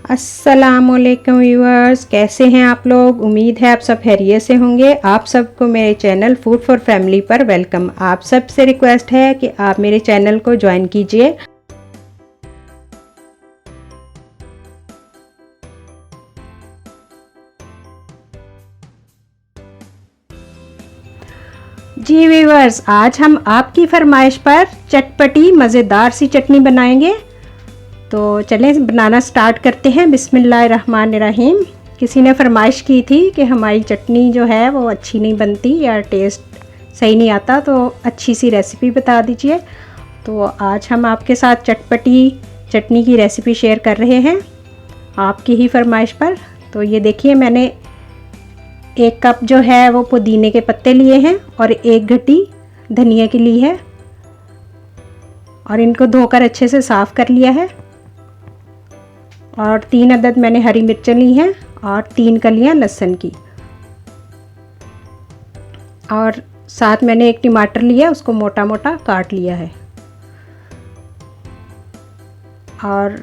अस्सलामुअलैकुम व्यूअर्स, कैसे हैं आप लोग। उम्मीद है आप सब खैरियत से होंगे। आप सबको मेरे चैनल फूड फॉर फैमिली पर वेलकम। आप सबसे रिक्वेस्ट है कि आप मेरे चैनल को ज्वाइन कीजिए। जी व्यूअर्स, आज हम आपकी फरमाइश पर चटपटी मज़ेदार सी चटनी बनाएंगे। तो चलें बनाना स्टार्ट करते हैं। बिस्मिल्लाहिर्रहमानिर्रहीम। किसी ने फरमाइश की थी कि हमारी चटनी जो है वो अच्छी नहीं बनती या टेस्ट सही नहीं आता, तो अच्छी सी रेसिपी बता दीजिए। तो आज हम आपके साथ चटपटी चटनी की रेसिपी शेयर कर रहे हैं आपकी ही फरमाइश पर। तो ये देखिए, मैंने 1 कप जो है वो पुदीने के पत्ते लिए हैं और 1 घटी धनिया की ली है और इनको धोकर अच्छे से साफ़ कर लिया है। और 3 अदद मैंने हरी मिर्चें ली हैं और 3 कलियां लहसुन की। और साथ मैंने 1 टमाटर लिया, उसको मोटा मोटा काट लिया है। और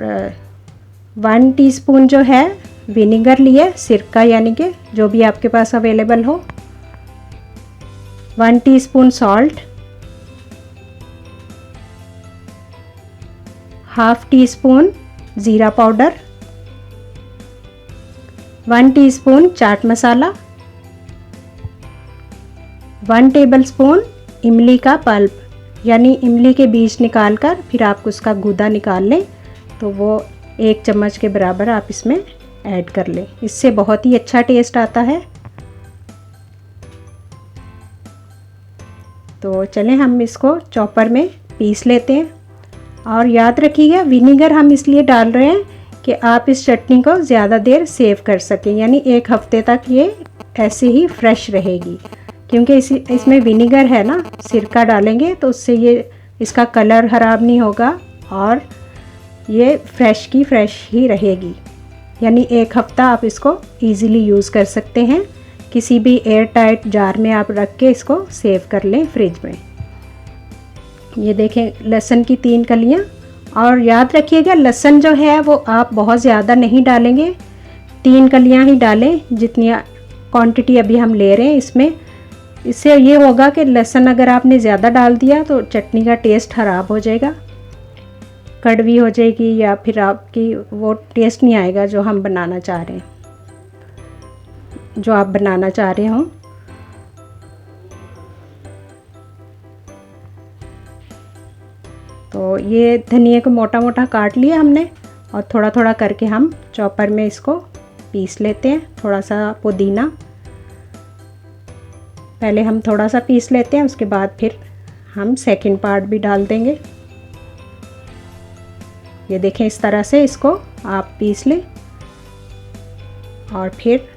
1 टीस्पून जो है विनेगर लिया, सिरका यानी कि जो भी आपके पास अवेलेबल हो। 1 टीस्पून सॉल्ट, ½ टीस्पून ज़ीरा powder, 1 teaspoon chaat masala, 1 tablespoon इमली का पल्प यानी इमली के बीज निकाल कर फिर आप उसका गूदा निकाल लें, तो वो 1 चम्मच के बराबर आप इसमें ऐड कर लें। इससे बहुत ही अच्छा टेस्ट आता है। तो चलें हम इसको चॉपर में पीस लेते हैं। और याद रखिएगा, विनेगर हम इसलिए डाल रहे हैं कि आप इस चटनी को ज़्यादा देर सेव कर सकें, यानी 1 हफ्ते तक ये ऐसे ही फ्रेश रहेगी। क्योंकि इसमें विनेगर है ना, सिरका डालेंगे तो उससे ये इसका कलर ख़राब नहीं होगा और ये फ्रेश की फ्रेश ही रहेगी। यानी 1 हफ्ता आप इसको इजीली यूज़ कर सकते हैं। किसी भी एयर टाइट जार में आप रख के इसको सेव कर लें फ्रिज में। ये देखें, लहसुन की 3 कलियां। और याद रखिएगा, लहसुन जो है वो आप बहुत ज़्यादा नहीं डालेंगे, 3 कलियां ही डालें जितनी क्वांटिटी अभी हम ले रहे हैं इसमें। इससे ये होगा कि लहसुन अगर आपने ज़्यादा डाल दिया तो चटनी का टेस्ट ख़राब हो जाएगा, कड़वी हो जाएगी, या फिर आपकी वो टेस्ट नहीं आएगा जो हम बनाना चाह रहे हैं, जो आप बनाना चाह रहे हों। तो ये धनिया को मोटा मोटा काट लिया हमने और थोड़ा थोड़ा करके हम चॉपर में इसको पीस लेते हैं। थोड़ा सा पुदीना पहले हम थोड़ा सा पीस लेते हैं, उसके बाद फिर हम सेकंड पार्ट भी डाल देंगे। ये देखें, इस तरह से इसको आप पीस लें और फिर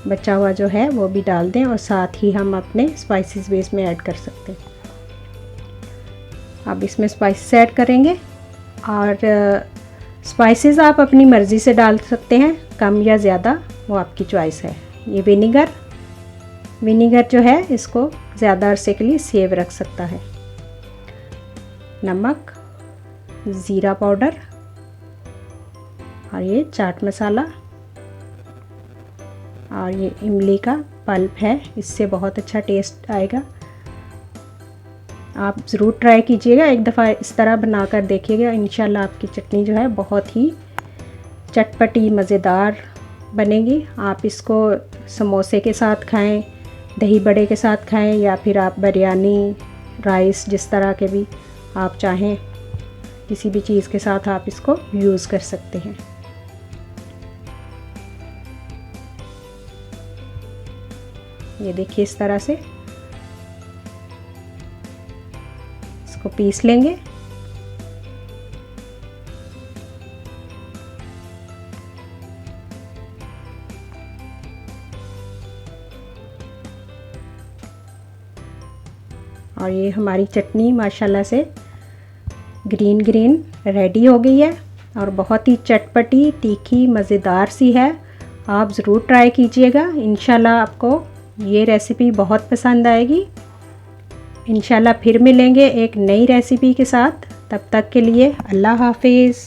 बचा हुआ जो है वो भी डाल दें। और साथ ही हम अपने स्पाइसेस भी इसमें ऐड कर सकते हैं। अब इसमें स्पाइसेस ऐड करेंगे और स्पाइसेस आप अपनी मर्ज़ी से डाल सकते हैं, कम या ज़्यादा, वो आपकी चॉइस है। ये विनेगर जो है इसको ज़्यादा अरसे के लिए सेव रख सकता है। नमक, ज़ीरा पाउडर और ये चाट मसाला और ये इमली का पल्प है, इससे बहुत अच्छा टेस्ट आएगा। आप ज़रूर ट्राई कीजिएगा, एक दफ़ा इस तरह बनाकर देखिएगा। इंशाल्लाह आपकी चटनी जो है बहुत ही चटपटी मज़ेदार बनेगी। आप इसको समोसे के साथ खाएं, दही बड़े के साथ खाएं, या फिर आप बिरयानी, राइस, जिस तरह के भी आप चाहें किसी भी चीज़ के साथ आप इसको यूज़ कर सकते हैं। ये देखिए, इस तरह से इसको पीस लेंगे। और ये हमारी चटनी माशाल्लाह से ग्रीन रेडी हो गई है और बहुत ही चटपटी, तीखी, मज़ेदार सी है। आप ज़रूर ट्राई कीजिएगा, इंशाल्लाह आपको ये रेसिपी बहुत पसंद आएगी। इंशाल्लाह फिर मिलेंगे एक नई रेसिपी के साथ। तब तक के लिए अल्लाह हाफिज़।